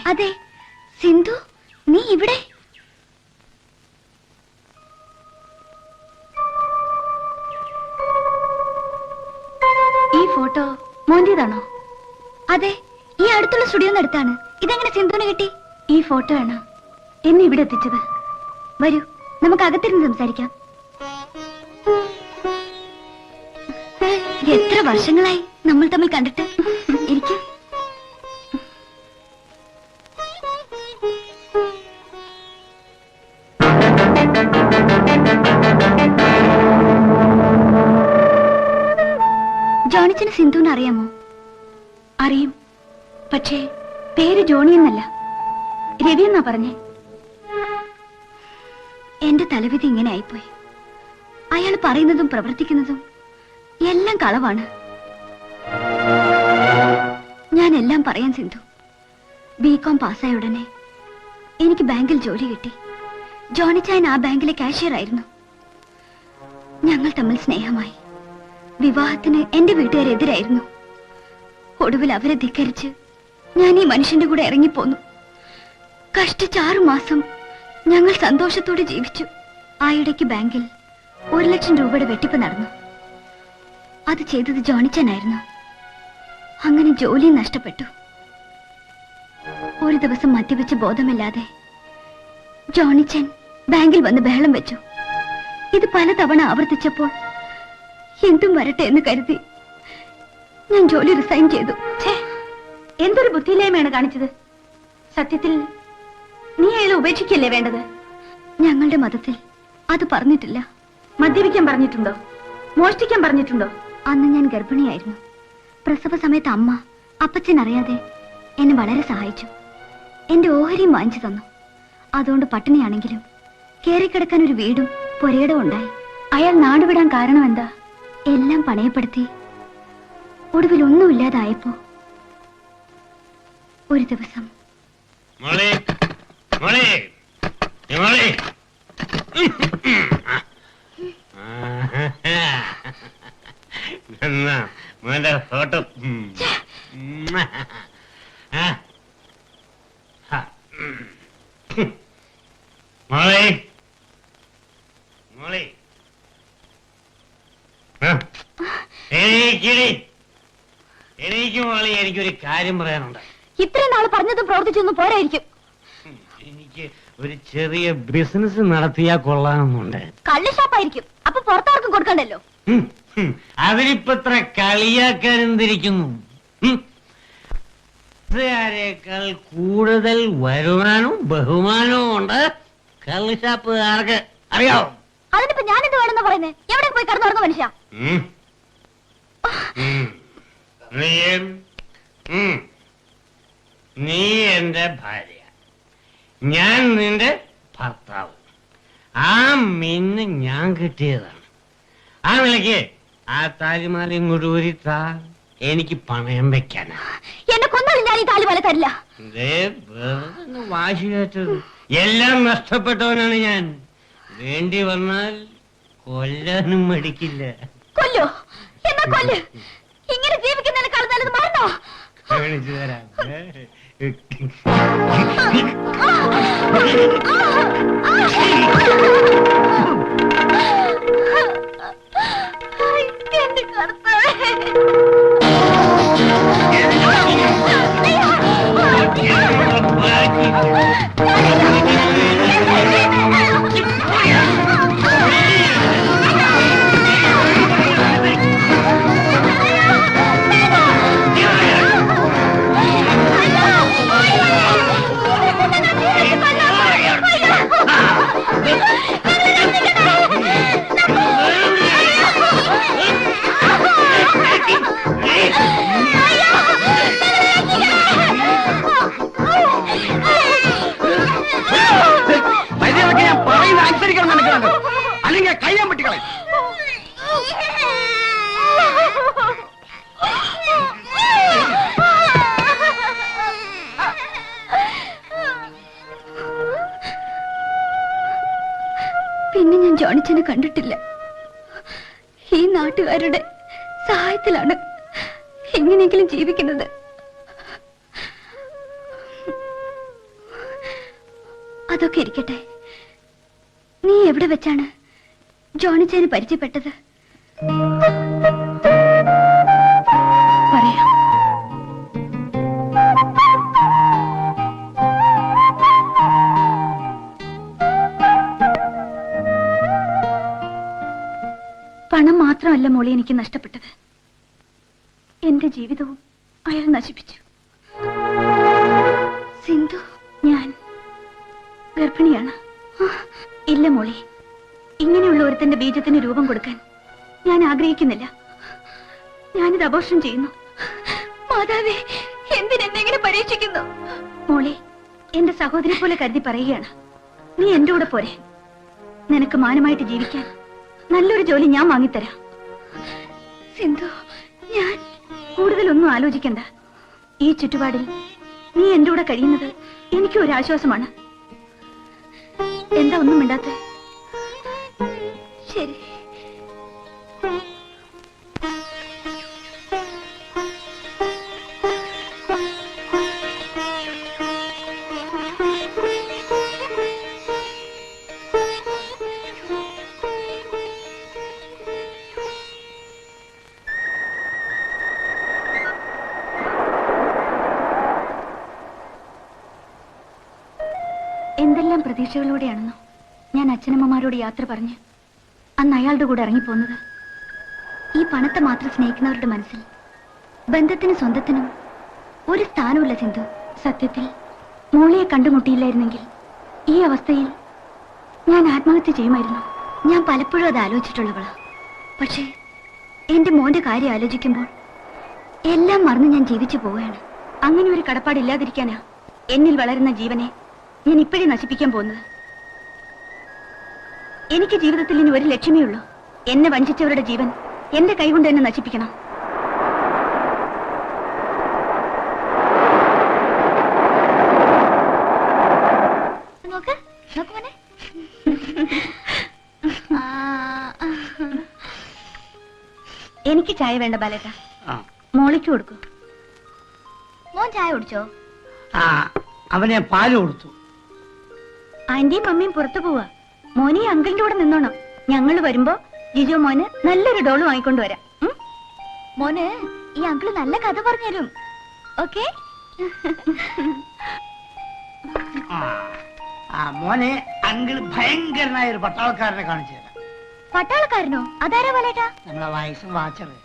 അതെ. സിന്ധു, നീ ഇവിടെ? ഈ ഫോട്ടോ മോന്റേതാണോ? അതെ, ഈ അടുത്തുള്ള സ്റ്റുഡിയോന്ന് അടുത്താണ്. ഇതെങ്ങനെ സിന്ധുവിന് കിട്ടി? ഈ ഫോട്ടോ ആണ് എന്നെ ഇവിടെ എത്തിച്ചത്. വരൂ, നമുക്ക് അകത്തിരുന്ന് സംസാരിക്കാം. എത്ര വർഷങ്ങളായി നമ്മൾ തമ്മിൽ കണ്ടിട്ട്. ഇരിക്കും. ജോണിച്ചന് സിന്ധുവിനെ അറിയാമോ? അറിയും, പക്ഷേ പേര് ജോണി എന്നല്ല, രവി എന്നാ പറഞ്ഞേ. എന്റെ തലവിധി ഇങ്ങനെ ആയിപ്പോയി. അയാൾ പറയുന്നതും പ്രവർത്തിക്കുന്നതും എല്ലാം കളവാണ്. ഞാൻ എല്ലാം പറയാൻ സിന്ധു. ബികോം പാസ്സായ ഉടനെ എനിക്ക് ബാങ്കിൽ ജോലി കിട്ടി. ജോണിച്ചായൻ ആ ബാങ്കിലെ കാഷ്യർ ആയിരുന്നു. ഞങ്ങൾ തമ്മിൽ സ്നേഹമായി. വിവാഹത്തിന് എന്റെ വീട്ടുകാരെതിരായിരുന്നു. ഒടുവിൽ അവരെ ധിക്കരിച്ച് ഞാൻ ഈ മനുഷ്യന്റെ കൂടെ ഇറങ്ങിപ്പോന്നു. കഷ്ടിച്ച് 6 മാസം ഞങ്ങൾ സന്തോഷത്തോടെ ജീവിച്ചു. ആ ഇടയ്ക്ക് ബാങ്കിൽ 1 ലക്ഷം രൂപയുടെ വെട്ടിപ്പ് നടന്നു. അത് ചെയ്തത് ജോണിച്ചനായിരുന്നു. അങ്ങനെ ജോലി നഷ്ടപ്പെട്ടു. ഒരു ദിവസം മദ്യപിച്ച് ബോധമില്ലാതെ ജോണിച്ചൻ ബാങ്കിൽ വന്ന് ബഹളം വെച്ചു. ഇത് പലതവണ ആവർത്തിച്ചപ്പോൾ എന്തും വരട്ടെ എന്ന് കരുതി ഞാൻ ജോലി റിസൈൻ ചെയ്തു. എന്തൊരു ബുദ്ധിയില്ലായ്മയാണ് കാണിച്ചത്. സത്യത്തിൽ നീ അയാളെ ഉപേക്ഷിക്കല്ലേ വേണ്ടത്? ഞങ്ങളുടെ മതത്തിൽ അത് പറഞ്ഞിട്ടില്ല. മദ്യപിക്കാൻ പറഞ്ഞിട്ടുണ്ടോ? മോഷ്ടിക്കാൻ പറഞ്ഞിട്ടുണ്ടോ? അന്ന് ഞാൻ ഗർഭിണിയായിരുന്നു. പ്രസവ സമയത്ത് അമ്മ അപ്പച്ചൻ അറിയാതെ എന്നെ വളരെ സഹായിച്ചു. എന്റെ ഓഹരിയും വാങ്ങിച്ചു തന്നു. അതുകൊണ്ട് പട്ടിണിയാണെങ്കിലും കേറിക്കിടക്കാൻ ഒരു വീടും പുരയിടവും ഉണ്ടായി. അയാൾ നാടുവിടാൻ കാരണം എന്താ? എല്ലാം പണയപ്പെടുത്തി ഒടുവിൽ ഒന്നുമില്ലാതായപ്പോ ഒരു ദിവസം ഫോട്ടോ മോളെ മോളെ എനിക്ക് മോളെ എനിക്കൊരു കാര്യം പറയാനുണ്ട്. ഇത്രയും നാള് പറഞ്ഞതും പ്രവർത്തിച്ചൊന്നും പോരായിരിക്കും. എനിക്ക് ഒരു ചെറിയ ബിസിനസ് നടത്തിയാ കൊള്ളാമെന്നുണ്ട്. കള്ളി ഷാപ്പായിരിക്കും. അപ്പൊ പുറത്താർക്കും കൊടുക്കണ്ടല്ലോ. അവരിപ്പത്ര കളിയാക്കാനെന്തിരിക്കുന്നു? േക്കാൾ കൂടുതൽ വരുമാനവും ബഹുമാനവും ഉണ്ട് കള്ളിഷാപ്പുകാർക്ക്. അറിയാവോ? അതിനിപ്പോ ഞാൻ എന്ത് വേണമെന്ന് പറയുന്നേ? എവിടെ പോയി കിടന്നുറങ്ങും മനുഷ്യ? നീ എന്റെ ഭാര്യ, ഞാൻ നിന്റെ ഭർത്താവ്. ആ മിന്ന് ഞാൻ കിട്ടിയതാണ്. ആ വിളക്ക് ആ താലിമാല ഇങ്ങോട്ട് ഊരിത്താ, എനിക്ക് പണയം വെക്കാനാ. എന്നെ കൊന്നാലും ഞാൻ ഈ താലിമാല തരില്ല. വാശി കേട്ടത് എല്ലാം നഷ്ടപ്പെട്ടവനാണ് ഞാൻ. വേണ്ടി വന്നാൽ കൊല്ലാനും മടിക്കില്ല. കൊല്ലോ? എന്നാ കൊല്ല്. ഇങ്ങനെ ജീവിക്കുന്നതിന് കളഞ്ഞാലത് മറന്നോ? കാണിച്ചു തരാം. എന്റെ കർത്താവേ, അല്ലെങ്കിൽ കയ്യാൻ പറ്റിക്കളെ. പിന്നെ ഞാൻ ജോണിച്ചനെ കണ്ടിട്ടില്ല. ഈ നാട്ടുകാരുടെ സഹായത്തിലാണ് എങ്ങനെയെങ്കിലും ജീവിക്കുന്നത്. അതൊക്കെ ഇരിക്കട്ടെ. നീ എവിടെ വെച്ചാണ് ജോണിച്ചേനെ പരിചയപ്പെട്ടത്? പറയാം. പണം മാത്രമല്ല മോളി എനിക്ക് നഷ്ടപ്പെട്ടത്, എന്റെ ജീവിതവും അയാൾ നശിപ്പിച്ചു. സിന്ധു, ഞാൻ ഗർഭിണിയാണ്. ഇല്ല മോളി, ഇങ്ങനെയുള്ള ഒരുത്തന്റെ ബീജത്തിന് രൂപം കൊടുക്കാൻ ഞാൻ ആഗ്രഹിക്കുന്നില്ല. ഞാനിത് അബോർഷൻ ചെയ്യുന്നു. മാതാവേ, എന്തിനെന്നെങ്ങനെ പരീക്ഷിക്കുന്നു? മോളി, എന്റെ സഹോദരി പോലെ കരുതി പറയുകയാണ്. നീ എന്റെ കൂടെ പോരെ. നിനക്ക് മാനമായിട്ട് ജീവിക്കാൻ നല്ലൊരു ജോലി ഞാൻ വാങ്ങിത്തരാം. സിന്ധു, ഞാൻ കൂടുതലൊന്നും ആലോചിക്കണ്ട. ഈ ചുറ്റുപാടിൽ നീ എന്റെ കൂടെ കഴിയുന്നത് എനിക്കും ഒരു ആശ്വാസമാണ്. എന്താ ഒന്നും മിണ്ടാത്തെ? ശരി. എന്തെല്ലാം പ്രതീക്ഷകളോടെയാണെന്നോ ഞാൻ അച്ഛനമ്മമാരോട് യാത്ര പറഞ്ഞ് അന്ന് അയാളുടെ കൂടെ ഇറങ്ങിപ്പോന്നത്. ഈ പണത്തെ മാത്രം സ്നേഹിക്കുന്നവരുടെ മനസ്സിൽ ബന്ധത്തിനും സ്വന്തത്തിനും ഒരു സ്ഥാനമില്ല സിന്ധു. സത്യത്തിൽ മോളിയെ കണ്ടുമുട്ടിയില്ലായിരുന്നെങ്കിൽ ഈ അവസ്ഥയിൽ ഞാൻ ആത്മഹത്യ ചെയ്യുമായിരുന്നു. ഞാൻ പലപ്പോഴും അത് ആലോചിച്ചിട്ടുള്ളവളാ. പക്ഷേ എന്റെ മോന്റെ കാര്യം ആലോചിക്കുമ്പോൾ എല്ലാം മറന്ന് ഞാൻ ജീവിച്ചു പോവുകയാണ്. അങ്ങനെ ഒരു കടപ്പാടില്ലാതിരിക്കാനാ എന്നിൽ വളരുന്ന ജീവനെ ഞാൻ ഇപ്പോഴേ നശിപ്പിക്കാൻ പോകുന്നത്. എനിക്ക് ജീവിതത്തിൽ ഇനി ഒരു ലക്ഷ്യമേ ഉള്ളൂ. എന്നെ വഞ്ചിച്ചവരുടെ ജീവൻ എന്റെ കൈകൊണ്ട് തന്നെ നശിപ്പിക്കണം. എനിക്ക് ചായ വേണ്ട ബാലേട്ട, മോളിക്ക് കൊടുക്കൂ. മോൻ ചായ കുടിച്ചോ? അവനെ പാല് കൊടുത്തു. ആന്റിയും മമ്മിയും പുറത്തു പോവാ. മോനെ അങ്കിളിന്റെ കൂടെ നിന്നോണം. ഞങ്ങൾ വരുമ്പോ ജിജോ മോന് നല്ലൊരു ഡോള് വാങ്ങിക്കൊണ്ടുവരാം. മോന് ഈ അങ്കിള് നല്ല കഥ പറഞ്ഞുതരും. ഓക്കെ? മോനെ അങ്കിൾ ഭയങ്കരനായ ഒരു പട്ടാളക്കാരനെ കാണിച്ചു തരാം. പട്ടാളക്കാരനോ? അതാരാ ബാലേട്ടാ? നമ്മളെ വയസ്സും വാച്ചറ്.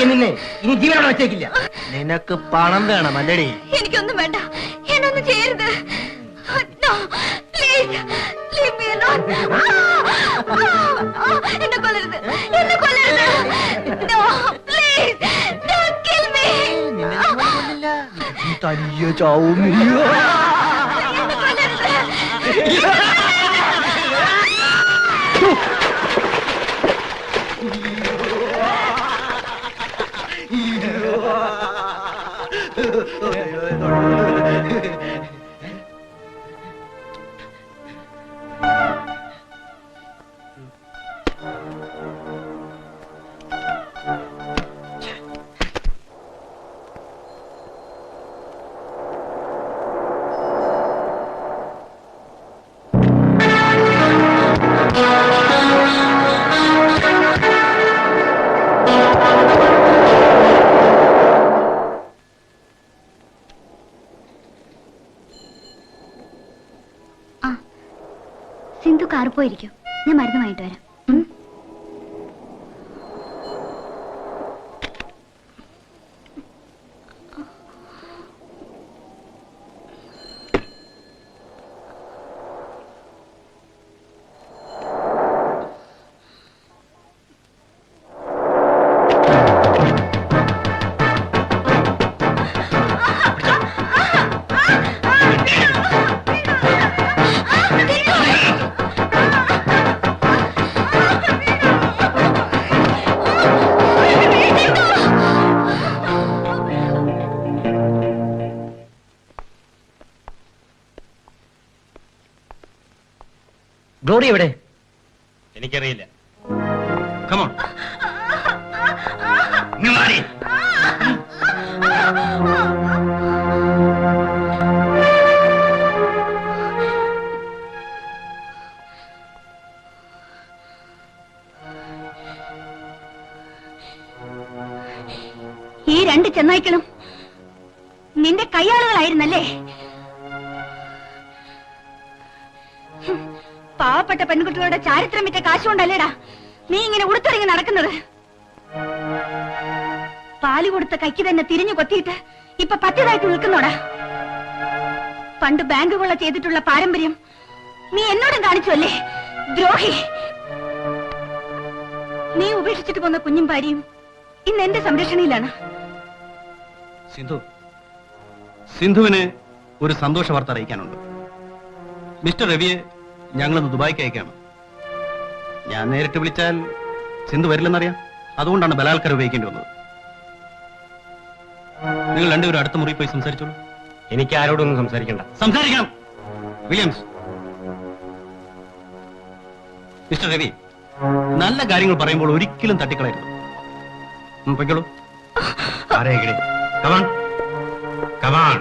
നോക്കി നിന്നെ ഇനി ജീവനോടെ വെച്ചേക്കില്ല. നിനക്ക് പണം വേണം അല്ലടി? എനിക്കൊന്നും വേണ്ട, എന്നൊന്നും ചെയ്യരുത്. No, please, leave me alone. എന്നെ കൊല്ലരുത്, എന്നെ കൊല്ലരുത്. No, please, don't kill me. തനിയെ ചാവും. എന്നെ കൊല്ലരുത്. സിന്ധു കാറ് പോയിരിക്കും, ഞാൻ മരുന്ന് വാങ്ങിട്ട് വരാം. ഗ്ലോറി എവിടെ? എനിക്കറിയില്ല. കമോൺ. ഈ രണ്ട് ചെന്നായ്ക്കളും നിന്റെ കയ്യാളുകളായിരുന്നല്ലേ? പാവപ്പെട്ട പെൺകുട്ടികളുടെ ചാരിത്രം വിറ്റ കാശുകൊണ്ടല്ലേടാ നീ ഇങ്ങനെ ഉടുത്തിറങ്ങി നടക്കുന്നത്? പാല് കൊടുത്ത കൈക്ക് തന്നെ തിരിഞ്ഞു കൊത്തിയിട്ട് ഇപ്പൊ പറ്റിയതായിട്ട് നിൽക്കുന്നോടാ. പണ്ട് ബാങ്ക് കൊള്ള ചെയ്തിട്ടുള്ള പാരമ്പര്യം നീ എന്നോടും കാണിച്ചു അല്ലേ, ദ്രോഹി? നീ ഉപേക്ഷിച്ചിട്ട് പോന്ന കുഞ്ഞും ഭാര്യയും ഇന്ന് എന്റെ സംരക്ഷണയിലാണ്. സിന്ധുവിന് ഒരു സന്തോഷ വാർത്ത അറിയിക്കാനുണ്ട്. മിസ്റ്റർ രവിയെ ഞങ്ങളിന്ന് ദുബായിക്ക് അയക്കാണ്. ഞാൻ നേരിട്ട് വിളിച്ചാൽ സിന്ധു വരില്ലെന്നറിയാം. അതുകൊണ്ടാണ് ബലാത്കാരം ഉപയോഗിക്കേണ്ടി വന്നത്. നിങ്ങൾ രണ്ടുപേരും അടുത്ത മുറി പോയി സംസാരിച്ചോളൂ. എനിക്ക് ആരോടൊന്നും സംസാരിക്കണ്ട. സംസാരിക്കണം. വില്യംസ്, മിസ്റ്റർ രവി, നല്ല കാര്യങ്ങൾ പറയുമ്പോൾ ഒരിക്കലും തട്ടിക്കളയരുത്. പൊയ്ക്കോളൂ. Come on come on.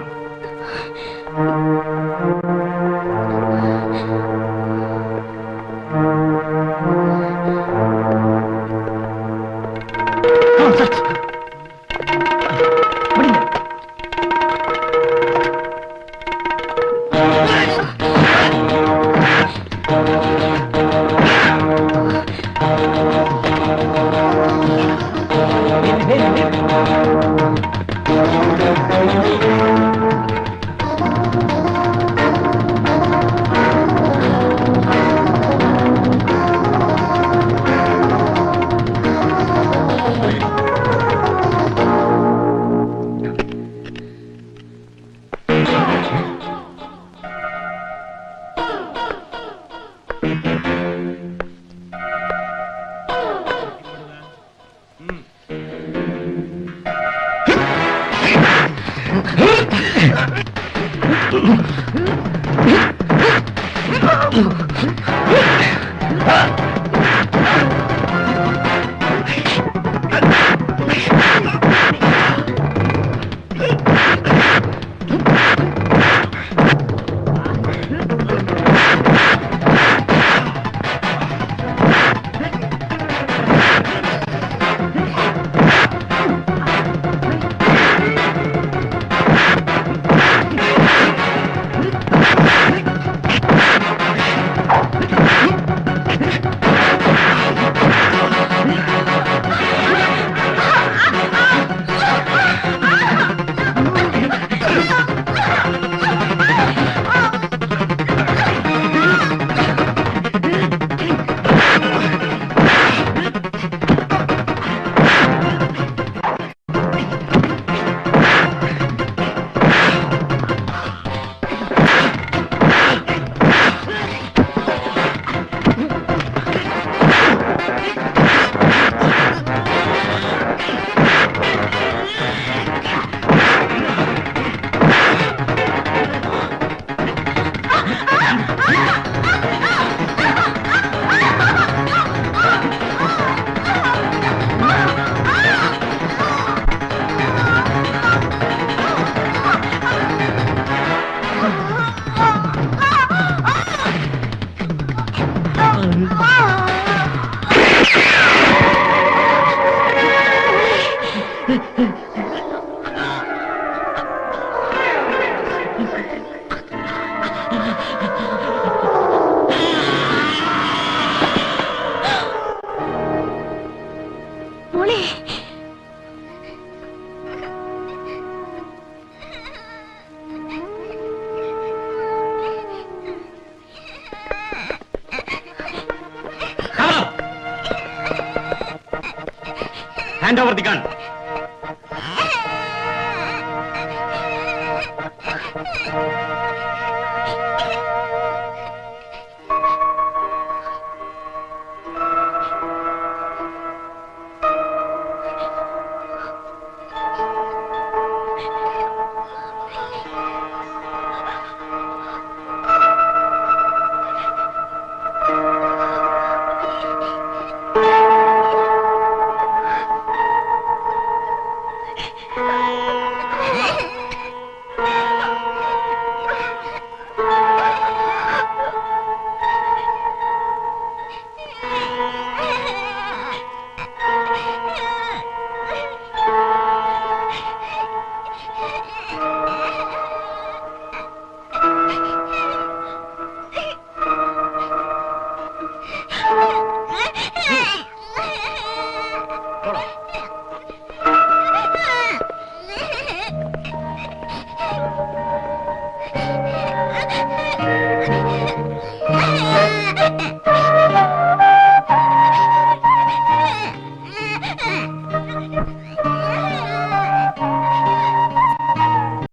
Hand over the gun.